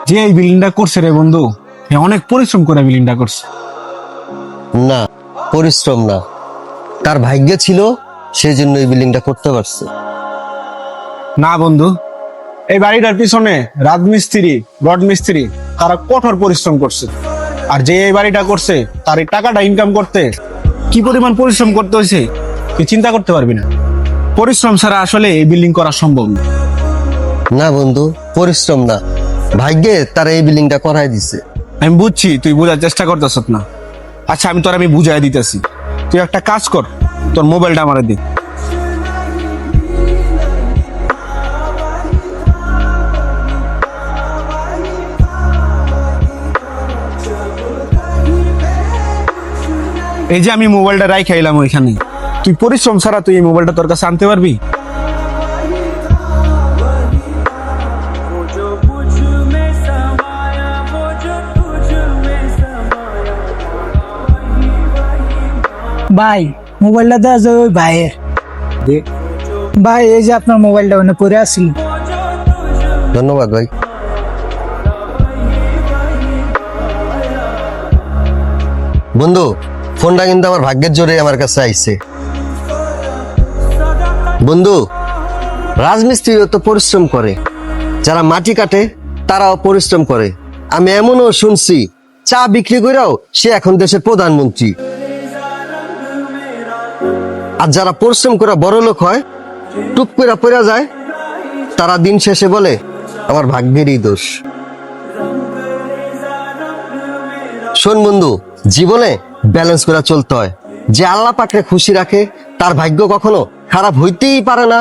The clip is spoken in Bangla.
যে এই বিল্ডিংটা করছে রে বন্ধু, অনেক পরিশ্রম করে বিল্ডিংটা করছে। না, পরিশ্রম না, তার ভাগ্যে ছিল, সেই জন্য এই বিল্ডিংটা করতে পারছে। না বন্ধু, এই বাড়িটার পিছনে রাজমিস্ত্রি, রড মিস্ত্রি তারা কঠোর পরিশ্রম করছে। আর যে এই বাড়িটা করছে তার এই টাকাটা ইনকাম করতে কি পরিমাণ পরিশ্রম করতে হয়েছে তুই চিন্তা করতে পারবি না। পরিশ্রম ছাড়া আসলে এই বিল্ডিং করা সম্ভব না। না বন্ধু, পরিশ্রম না, ভাগ্যে তারা এই বিল্ডিংটা করাই দিছে। আমি বুঝছি তুই বোঝার চেষ্টা করতেছ না। আচ্ছা, আমি বুঝাই দিতেছি। তুই একটা কাজ কর, তোর মোবাইলটা আমারে দে। এই যে আমি মোবাইলটা রাই খাইলাম ওইখানে, তুই পরিশ্রম ছাড়া তুই এই মোবাইলটা তোর কাছে আনতে পারবি? ভাই মোবাইলটা দেওয়া যায় ওই ভাইয়ের। ভাই এই যে আপনার মোবাইলটা ওখানে পড়ে আছিল। ধন্যবাদ ভাই। বন্ধু, ফোনটা কিন্তু আমার ভাগ্যের জোরে আমার কাছে আইছে। বন্ধু, রাজমিস্ত্রিও তো পরিশ্রম করে, যারা মাটি কাটে তারাও পরিশ্রম করে। আমি এমনও শুনছি চা বিক্রি করেও সে এখন দেশের প্রধানমন্ত্রী। আর যারা পরিশ্রম করে বড় লোক হয়, টুপ করে পড়ে যায়, তারা দিন শেষে বলে আমার ভাগ্যেরই দোষ। শোন বন্ধু, জীবনে ব্যালেন্স করে চলতে হয়। যে আল্লাহ পাককে খুশি রাখে তার ভাগ্য কখনো খারাপ হইতেই পারে না।